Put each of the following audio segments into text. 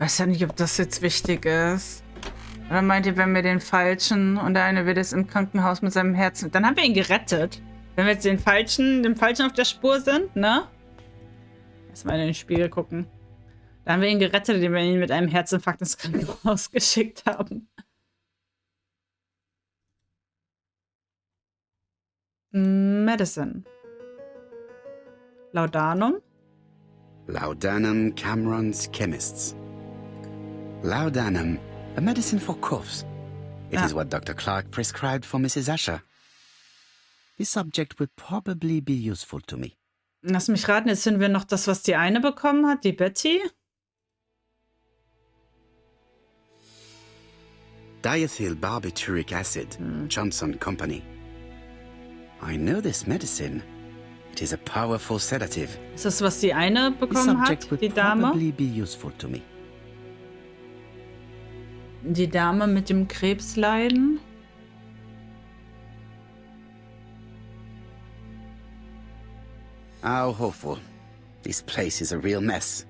Weiß ja nicht, ob das jetzt wichtig ist. Oder meint ihr, wenn wir den Falschen und der eine wird jetzt im Krankenhaus mit seinem Herzen... Dann haben wir ihn gerettet. Wenn wir jetzt dem Falschen auf der Spur sind, ne? Erstmal in den Spiegel gucken. Dann haben wir ihn gerettet, indem wir ihn mit einem Herzinfarkt ins Krankenhaus geschickt haben. Medicine. Laudanum. Laudanum Cameron's Chemists. Laudanum, a medicine for coughs. It is what Dr. Clark prescribed for Mrs. Asher. This subject will probably be useful to me. Lass mich raten, jetzt sind wir noch das, was die eine bekommen hat, die Betty. Diethyl barbituric acid, Johnson Company. I know this medicine. It is a powerful sedative. Ist das, was die eine bekommen hat, die Dame? Probably be useful to me. Die Dame mit dem Krebsleiden. How awful. This place is a real mess.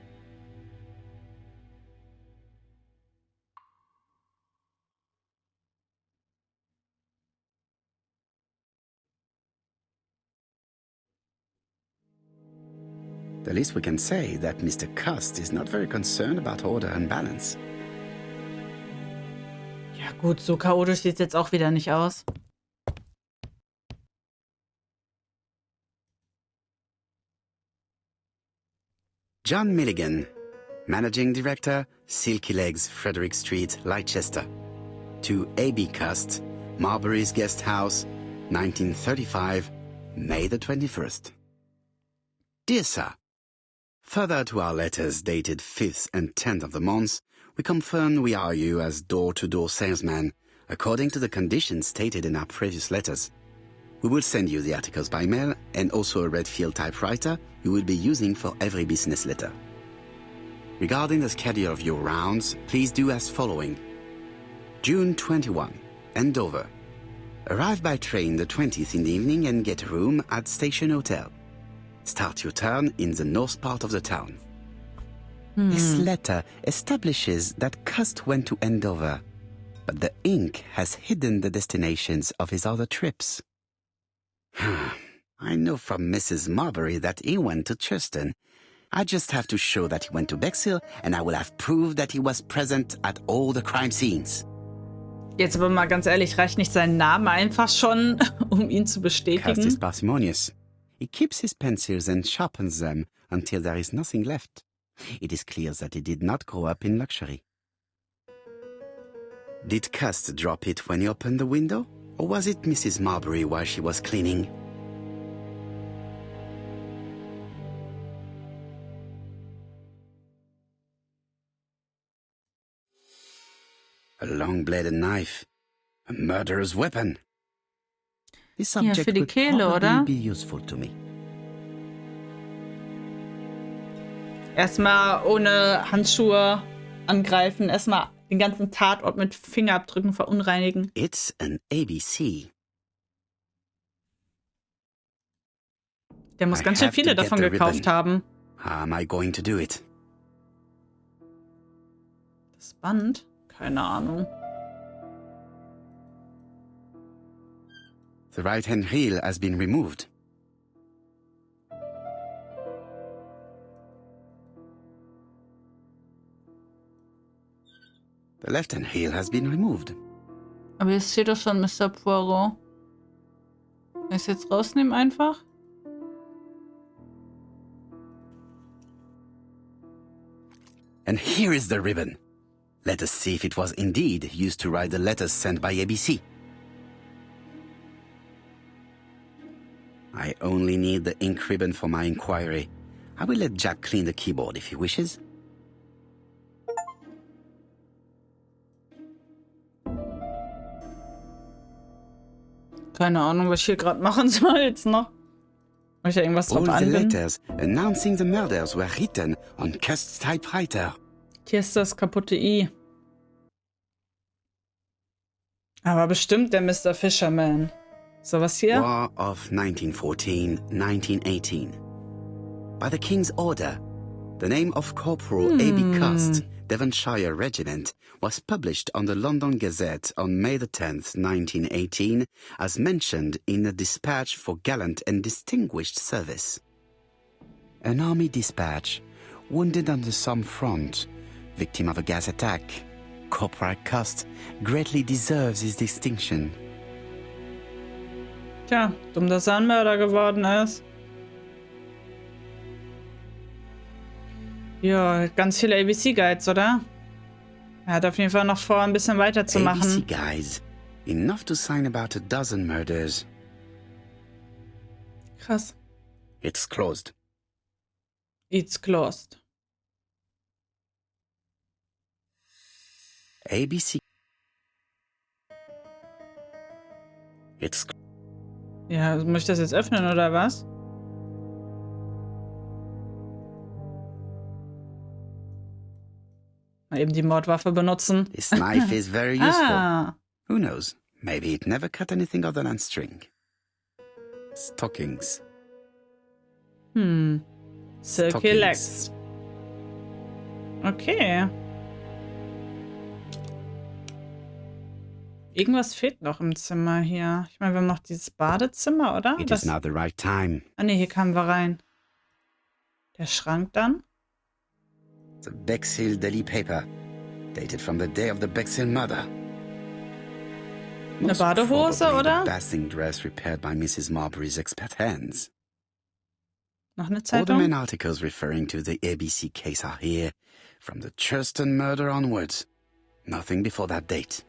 The least we can say that Mr. Cust is not very concerned about order and balance. Ja gut, so chaotisch sieht es jetzt auch wieder nicht aus. John Milligan, Managing Director, Silky Legs, Frederick Street, Leicester. To A.B. Cust, Marbury's Guest House, 1935, May the 21st. Dear Sir, further to our letters dated 5th and 10th of the month, we confirm we are you as door-to-door salesman, according to the conditions stated in our previous letters. We will send you the articles by mail and also a Redfield typewriter you will be using for every business letter. Regarding the schedule of your rounds, please do as following. June 21, Andover. Arrive by train the 20th in the evening and get a room at Station Hotel. Start your turn in the north part of the town. This letter establishes that Cust went to Andover, but the ink has hidden the destinations of his other trips. I know from Mrs. Marbury that he went to Churston. I just have to show that he went to Bexhill, and I will have proved that he was present at all the crime scenes. Jetzt aber mal ganz ehrlich, reicht nicht sein Name einfach schon, um ihn zu bestätigen? Cust is parsimonious. He keeps his pencils and sharpens them until there is nothing left. It is clear that he did not grow up in luxury. Did Cust drop it when he opened the window? Or was it Mrs. Marbury while she was cleaning? A long-bladed knife. A murderer's weapon. This subject für die would Kehle, probably oder? be useful to me. Erstmal ohne Handschuhe angreifen, erstmal den ganzen Tatort mit Fingerabdrücken verunreinigen. It's an ABC. Der muss I ganz schön have to viele get davon the gekauft ribbon. haben. How am I going to do it? Das Band? Keine Ahnung. The right-hand heel has been removed. The left-hand heel has been removed. Aber hier steht doch schon Mr. Poirot. Kann ich es jetzt rausnehmen einfach? And here is the ribbon. Let us see if it was indeed used to write the letters sent by ABC. I only need the ink ribbon for my inquiry. I will let Jack clean the keyboard if he wishes. Keine Ahnung, was ich hier gerade machen soll jetzt noch. Muss ich da irgendwas drauf All the anbinden? letters announcing the murders were written on Cust's typewriter. Hier ist das kaputte I. Aber bestimmt der Mr. Fisherman. So, was hier? War of 1914-1918. By the King's order, The name of Corporal A.B. Cust, Devonshire Regiment, was published on the London Gazette on May the 10th, 1918, as mentioned in a dispatch for gallant and distinguished service. An army dispatch, wounded on the Somme front, victim of a gas attack. Corporal Cust greatly deserves his distinction. Tja, dumm, dass er ein Mörder geworden ist. Ja, ganz viele ABC-Guides, oder? Er hat auf jeden Fall noch vor, ein bisschen weiterzumachen. ABC Guides. Enough to sign about a dozen murders. Krass. It's closed. It's closed. ABC. It's. Ja, muss ich das jetzt öffnen, oder was? Mal eben die Mordwaffe benutzen. This knife is very useful. Ah. Who knows? Maybe it never cut anything other than string. Stockings. Silky Legs. Okay. Irgendwas fehlt noch im Zimmer hier. Ich meine, wir haben noch dieses Badezimmer, oder? It is now the right time. Ah ne, hier kamen wir rein. Der Schrank dann? The Bexhill Daily Paper, dated from the day of the Bexhill murder. Eine Badehose, probably oder? The basting dress repaired by Mrs. Marbury's expert hands. Noch eine All the Zeitung? main articles referring to the ABC case are here, from the Churston murder onwards. Nothing before that date.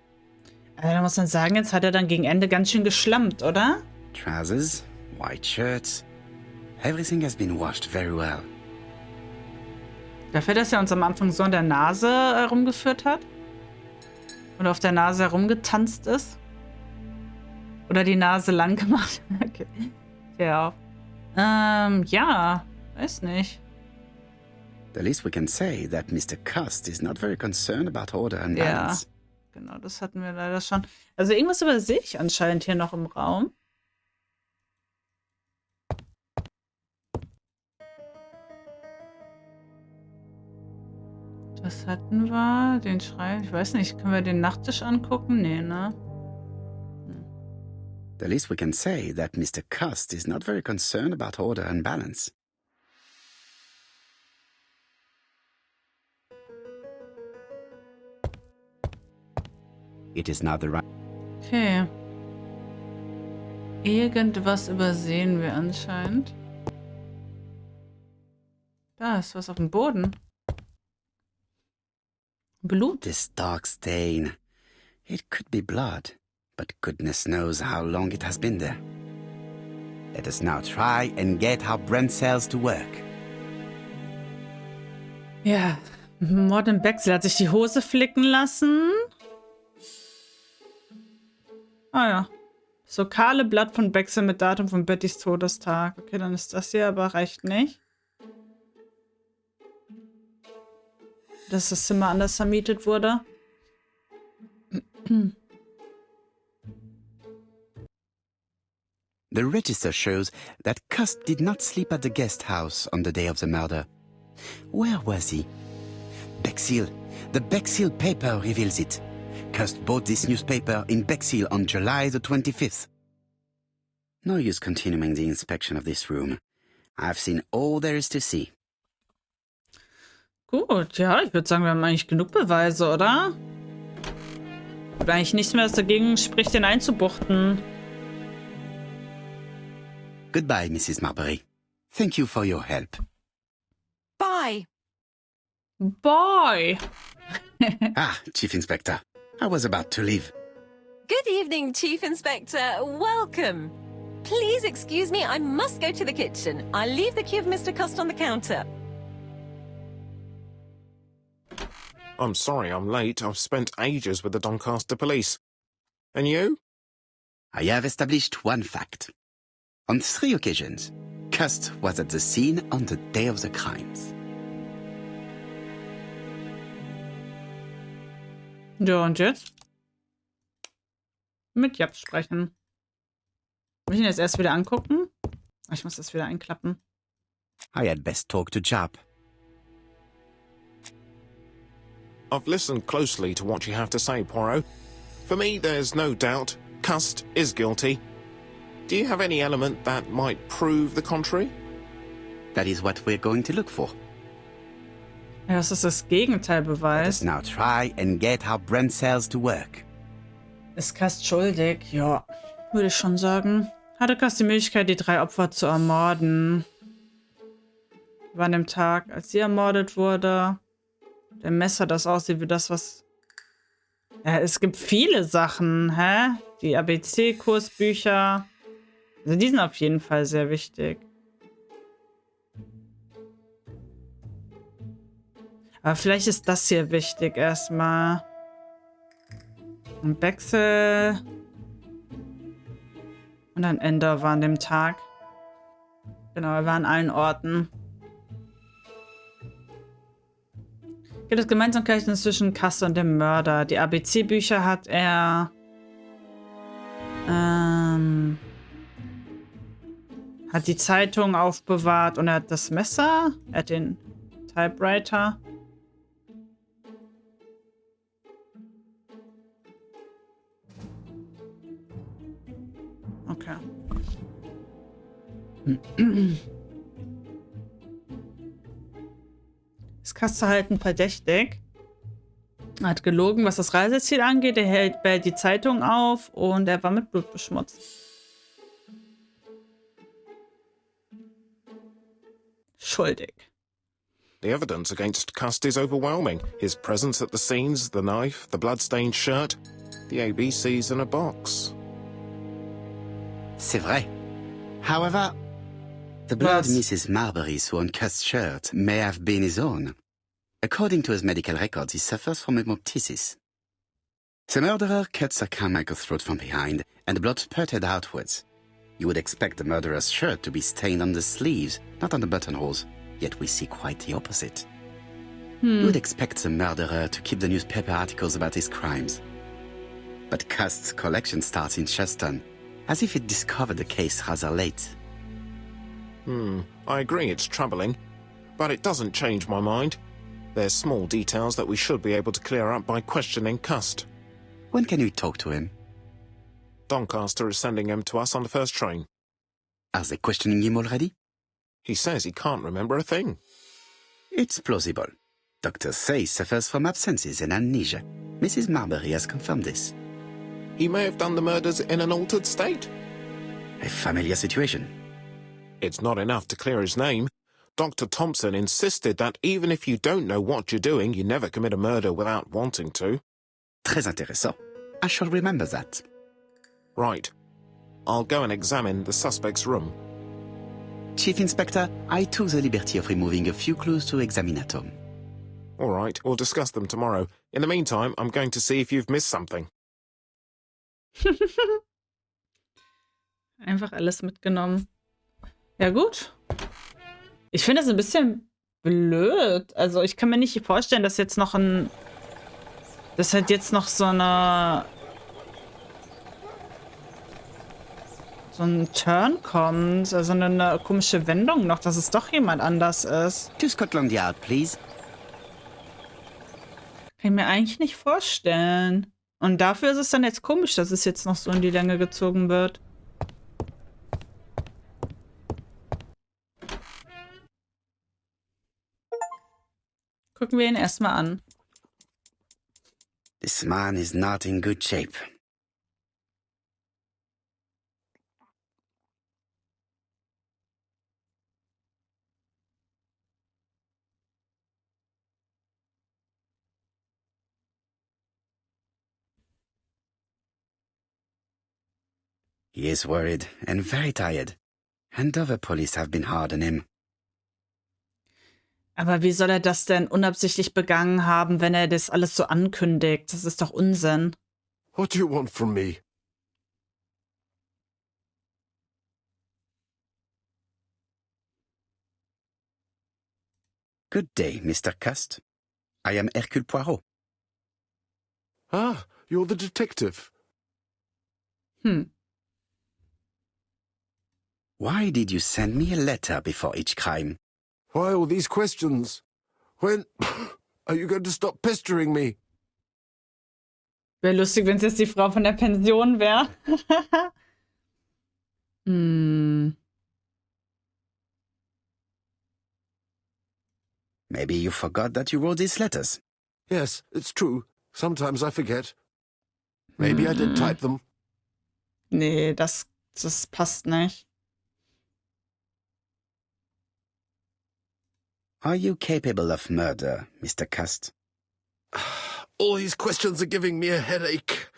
Da muss man sagen, jetzt hat er dann gegen Ende ganz schön geschlampt, oder? Trousers, white shirts. Everything has been washed very well. Dafür, dass er uns am Anfang so an der Nase herumgeführt hat? Oder auf der Nase herumgetanzt ist? Oder die Nase lang gemacht? Okay. Ja. Ja. Weiß nicht. The least we can say that Mr. Cust is not very concerned about order and Ja. balance. Genau, das hatten wir leider schon. Also irgendwas übersehe ich anscheinend hier noch im Raum. Das hatten wir. Den Schrei. Ich weiß nicht, können wir den Nachttisch angucken? Nee, ne? The least we can say that Mr. Cust is not very concerned about order and balance. It is now the right. Okay. Irgendwas übersehen wir anscheinend. Da ist was auf dem Boden. Blut. This dark stain. It could be blood, but goodness knows how long it has been there. Let us now try and get our brain cells to work. Ja. Mord im Bexhill hat sich die Hose flicken lassen. Ah ja. Das lokale Blatt von Bexhill mit Datum von Bettys Todestag. Okay, dann ist das hier, aber reicht nicht. Dass das Zimmer anders vermietet wurde. The register shows that Cust did not sleep at the guest house on the day of the murder. Where was he? Bexhill. The Bexhill paper reveals it. Cust bought this newspaper in Bexhill on July the 25th. No use continuing the inspection of this room. I've seen all there is to see. Gut, ja, ich würde sagen, wir haben eigentlich genug Beweise, oder? Und eigentlich nichts mehr, was dagegen spricht, den einzubuchten. Goodbye, Mrs. Marbury. Thank you for your help. Bye. Boy! Ah, Chief Inspector. I was about to leave. Good evening, Chief Inspector. Welcome. Please excuse me, I must go to the kitchen. I'll leave the key of Mr. Cust on the counter. I'm sorry I'm late. I've spent ages with the Doncaster police. And you? I have established one fact. On 3 occasions, Cust was at the scene on the day of the crimes. Ja, und jetzt? Mit Jap sprechen. Muss ich ihn jetzt erst wieder angucken? Ich muss das wieder einklappen. I had best talk to Jap. I've listened closely to what you have to say, Poirot. For me, there's no doubt. Cust is guilty. Do you have any element that might prove the contrary? That is what we're going to look for. Ja, was ist das Gegenteil Let us beweist? now try and get our brain cells to work. Ist Cust schuldig? Ja, würde ich schon sagen. Hatte Cust die Möglichkeit, die 3 Opfer zu ermorden? War an dem Tag, als sie ermordet wurde. Der Messer, das aussieht wie das, was... Ja, es gibt viele Sachen, hä? Die ABC-Kursbücher. Also die sind auf jeden Fall sehr wichtig. Aber vielleicht ist das hier wichtig erstmal. Ein Wechsel. Und ein Ende war an dem Tag. Genau, er war an allen Orten. Gibt es Gemeinsamkeiten zwischen Cust und dem Mörder? Die ABC-Bücher hat er... hat die Zeitung aufbewahrt und er hat das Messer. Er hat den Typewriter. Okay. Ist Cust-Verhalten verdächtig? Er hat gelogen, was das Reiseziel angeht. Er behält die Zeitung auf und er war mit Blut beschmutzt. Schuldig. The evidence against Cust is overwhelming. His presence at the scenes, the knife, the blood-stained shirt, the ABCs in a box. C'est vrai. However, the blood Was? Mrs. Marbury's on Cust's shirt may have been his own. According to his medical records, he suffers from hemoptysis. The murderer cut Sir Carmichael's throat from behind, and the blood spurted outwards. You would expect the murderer's shirt to be stained on the sleeves, not on the buttonholes, yet we see quite the opposite. You would expect the murderer to keep the newspaper articles about his crimes. But Cust's collection starts in Cheston, as if it discovered the case rather late. I agree it's troubling, but it doesn't change my mind. There's small details that we should be able to clear up by questioning Cust. When can we talk to him? Doncaster is sending him to us on the first train. Are they questioning him already? He says he can't remember a thing. It's plausible. Doctors say he suffers from absences and amnesia. Mrs. Marbury has confirmed this. He may have done the murders in an altered state. A familiar situation. It's not enough to clear his name. Dr. Thompson insisted that even if you don't know what you're doing, you never commit a murder without wanting to. Très intéressant. I shall remember that. Right. I'll go and examine the suspect's room. Chief Inspector, I took the liberty of removing a few clues to examinatum. All right, we'll discuss them tomorrow. In the meantime, I'm going to see if you've missed something. Einfach alles mitgenommen. Ja, gut. Ich finde das ein bisschen blöd. Also, ich kann mir nicht vorstellen, dass jetzt noch ein... Dass halt jetzt noch so eine... So ein Turn kommt. Also eine komische Wendung noch, dass es doch jemand anders ist. To Scotland Yard, please. Kann ich mir eigentlich nicht vorstellen. Und dafür ist es dann jetzt komisch, dass es jetzt noch so in die Länge gezogen wird. Gucken wir ihn erstmal an. This man is not in good shape. He is worried and very tired, and other police have been hard on him. Aber wie soll er das denn unabsichtlich begangen haben, wenn er das alles so ankündigt? Das ist doch Unsinn. What do you want from me? Good day, Mr. Cust. I am Hercule Poirot. Ah, you're the detective. Why did you send me a letter before each crime? Why all these questions? When... Are you going to stop pestering me? Wäre lustig, wenn es jetzt die Frau von der Pension wäre. Maybe you forgot that you wrote these letters. Yes, it's true. Sometimes I forget. Maybe I did type them. Nee, das passt nicht. Are you capable of murder, Mr. Cust? All these questions are giving me a headache.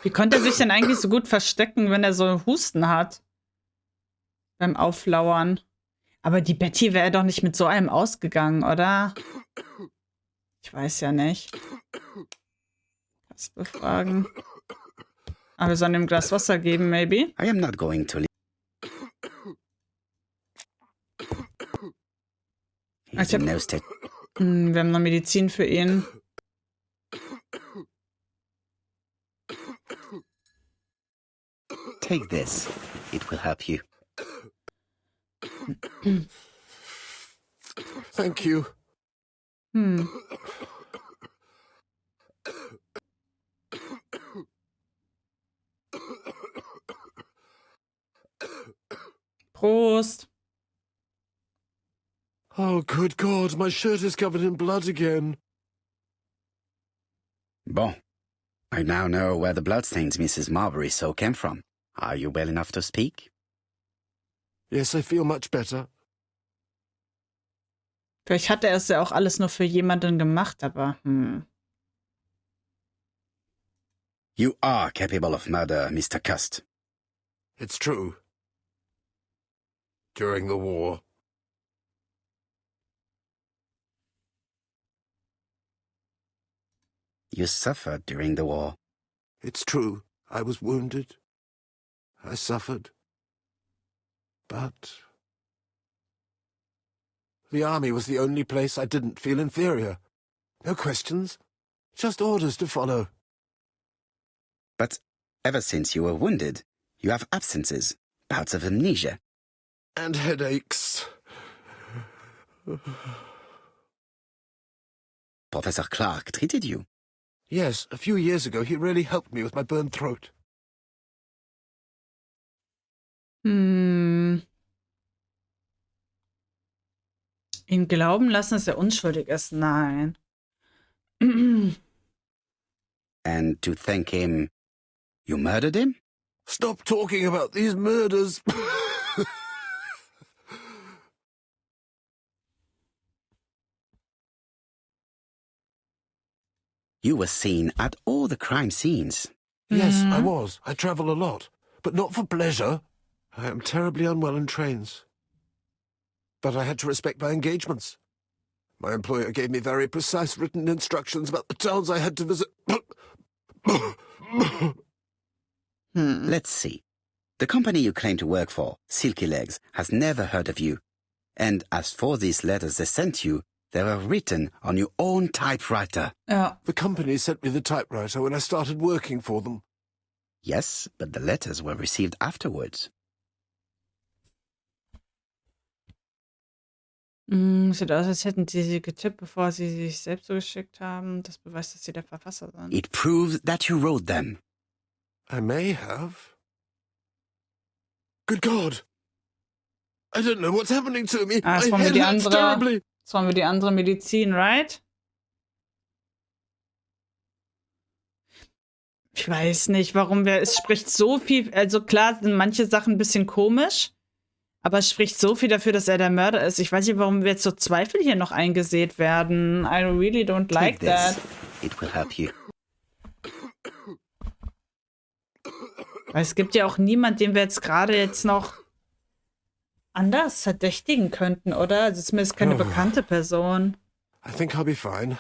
Wie konnte er sich denn eigentlich so gut verstecken, wenn er so Husten hat? Beim Auflauern. Aber die Betty wäre doch nicht mit so einem ausgegangen, oder? Ich weiß ja nicht. Was befragen? Aber wir sollen ihm ein Glas Wasser geben, maybe? I am not going to leave. He's in no state. Wir haben noch Medizin für ihn. Take this. It will help you. Thank you. Prost. Oh, good God, my shirt is covered in blood again. Bon. I now know where the bloodstains Mrs. Marbury saw came from. Are you well enough to speak? Yes, I feel much better. Vielleicht hat er es ja auch alles nur für jemanden gemacht, aber You are capable of murder, Mr. Cust. It's true. During the war. You suffered during the war. It's true. I was wounded. I suffered. But the army was the only place I didn't feel inferior. No questions. Just orders to follow. But ever since you were wounded, you have absences, bouts of amnesia. And headaches. Professor Clark treated you. Yes, a few years ago he really helped me with my burned throat. ihn glauben lassen, dass er unschuldig ist. Nein. And to thank him, you murdered him? Stop talking about these murders. You were seen at all the crime scenes. Yes, I was. I travel a lot, but not for pleasure. I am terribly unwell in trains. But I had to respect my engagements. My employer gave me very precise written instructions about the towns I had to visit. Let's see. The company you claim to work for, Silky Legs, has never heard of you. And as for these letters they sent you, they were written on your own typewriter. Ja. The company sent me the typewriter when I started working for them. Yes, but the letters were received afterwards. Sieht aus, als hätten sie getippt, bevor sie sich selbst so geschickt haben. Das beweist, dass sie der Verfasser sind. It proves that you wrote them. I may have. Good God! I don't know what's happening to me. Das My wollen wir head die hurts andere. terribly. Das wollen wir die andere Medizin, right? Ich weiß nicht, warum es spricht so viel. Also klar sind manche Sachen ein bisschen komisch, aber es spricht so viel dafür, dass er der Mörder ist. Ich weiß nicht, warum wir jetzt so Zweifel hier noch eingesät werden. I really don't like Take this. that. It will help you. Weil es gibt ja auch niemanden, den wir jetzt gerade noch anders verdächtigen könnten, oder? Also zumindest keine bekannte Person. I think I'll be fine.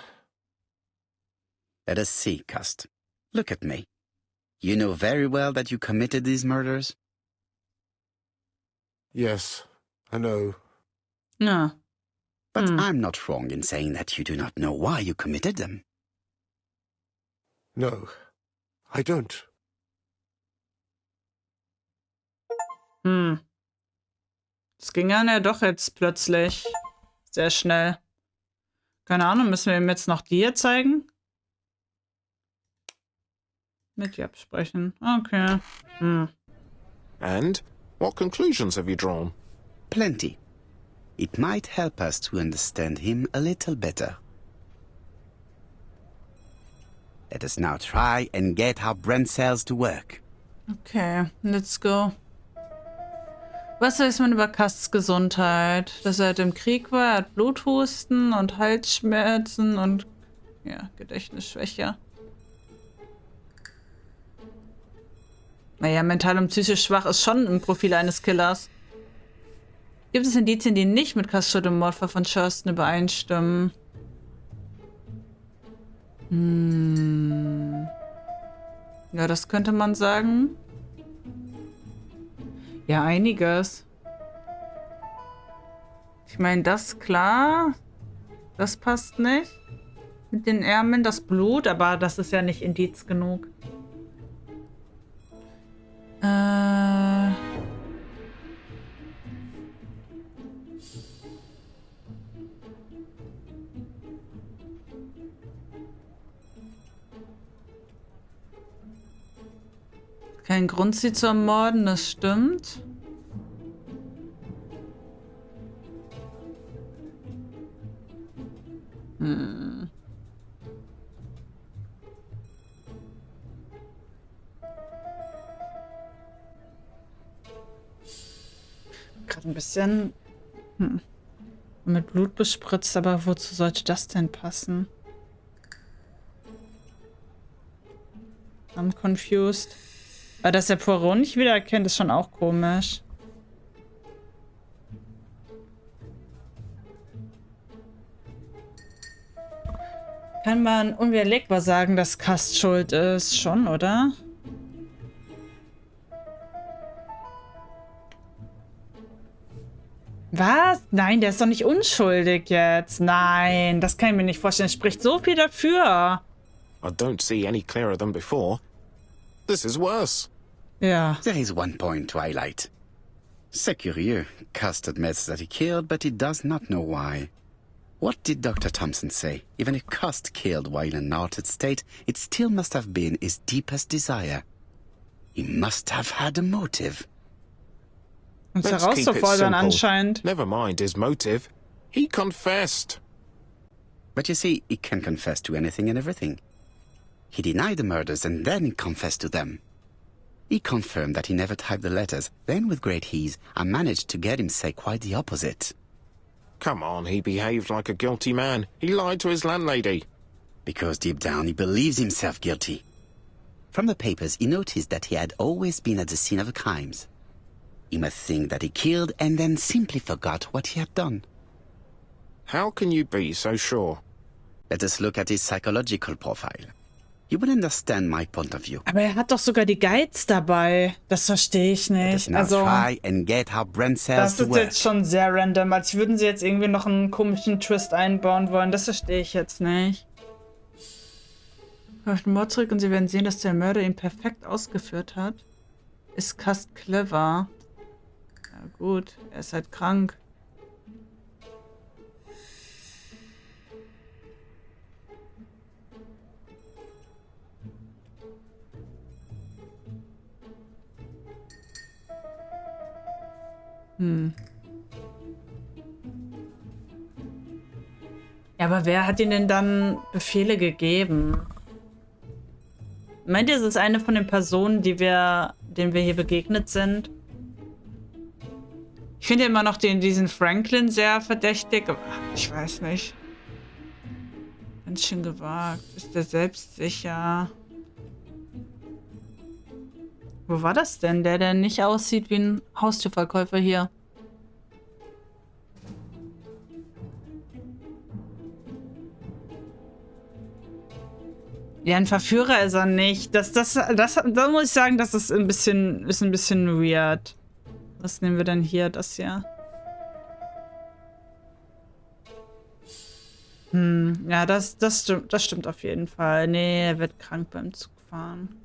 Let us see, Cust. Look at me. You know very well that you committed these murders? Yes, I know. Ja. But I'm not wrong in saying that you do not know why you committed them. No, I don't. Das ging dann ja doch jetzt plötzlich sehr schnell. Keine Ahnung, müssen wir ihm jetzt noch die hier zeigen? Mit ihr absprechen. Okay. And what conclusions have you drawn? Plenty. It might help us to understand him a little better. Let us now try and get our brain cells to work. Okay, let's go. Was weiß man über Kasts Gesundheit? Dass er halt im Krieg war, er hat Bluthusten und Halsschmerzen und ja, Gedächtnisschwäche. Naja, mental und psychisch schwach ist schon ein Profil eines Killers. Gibt es Indizien, die nicht mit Kasts Schuld im Mordfall von Thurston übereinstimmen? Ja, das könnte man sagen. Ja, einiges. Ich meine, das klar. Das passt nicht. Mit den Ärmeln, das Blut, aber das ist ja nicht Indiz genug. Kein Grund, sie zu ermorden, das stimmt. Gerade ein bisschen mit Blut bespritzt, aber wozu sollte das denn passen? I'm confused. Aber dass der Poirot nicht wiedererkennt, ist schon auch komisch. Kann man unwiderlegbar sagen, dass Kast schuld ist? Schon, oder? Was? Nein, der ist doch nicht unschuldig jetzt. Nein, das kann ich mir nicht vorstellen. Es spricht so viel dafür. I don't see any clearer than before. This is worse. Ja. There is one point to highlight. C'est curieux. Cust admits that he killed, but he does not know why. What did Dr. Thompson say? Even if Cust killed while in an altered state, it still must have been his deepest desire. He must have had a motive. Uns Let's keep it herauszufordern simple. anscheinend. Never mind his motive. He confessed. But you see, he can confess to anything and everything. He denied the murders and then confessed to them. He confirmed that he never typed the letters. Then, with great ease, I managed to get him say quite the opposite. Come on, he behaved like a guilty man. He lied to his landlady. Because deep down he believes himself guilty. From the papers, he noticed that he had always been at the scene of the crimes. He must think that he killed and then simply forgot what he had done. How can you be so sure? Let us look at his psychological profile. You will understand my point of view. Aber er hat doch sogar die Guides dabei. Das verstehe ich Let us nicht. now Also, try and get our brain cells das to ist work. jetzt schon sehr random. Als würden sie jetzt irgendwie noch einen komischen Twist einbauen wollen. Das verstehe ich jetzt nicht. Auf den Mord zurück und sie werden sehen, dass der Mörder ihn perfekt ausgeführt hat. Ist Cust clever? Ja gut, er ist halt krank. Ja, aber wer hat ihnen denn dann Befehle gegeben? Meint ihr, es ist eine von den Personen, denen wir hier begegnet sind? Ich finde immer noch diesen Franklin sehr verdächtig, aber ich weiß nicht. Ganz schön gewagt. Ist der selbstsicher? Wo war das denn? Der nicht aussieht wie ein Haustürverkäufer hier. Ja, ein Verführer ist er nicht. Da muss ich sagen, das ist ein bisschen weird. Was nehmen wir denn hier? Das hier. Ja, das stimmt auf jeden Fall. Nee, er wird krank beim Zugfahren.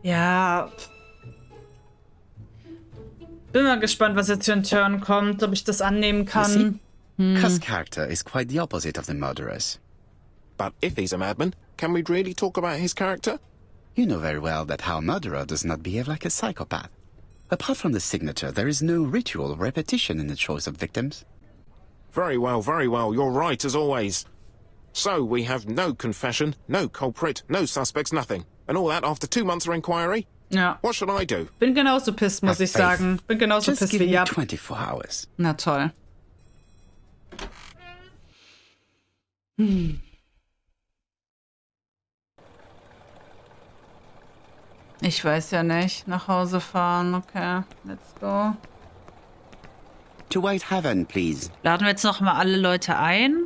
Ja. Bin mal gespannt, was jetzt für ein Turn kommt, ob ich das annehmen kann. Cust's character is quite the opposite of the murderer's. But if he's a madman, can we really talk about his character? You know very well that our murderer does not behave like a psychopath. Apart from the signature, there is no ritual repetition in the choice of victims. Very well, you're right as always. So, we have no confession, no culprit, no suspects, nothing. And all that after 2 months of inquiry? Ja. What should I do? Bin genauso pisst, muss ich sagen. Bin genauso Just pisst give wie me ihr. 24 hours. Na toll. Ich weiß ja nicht. Nach Hause fahren. Okay, let's go. To White Heaven, please. Laden wir jetzt noch mal alle Leute ein.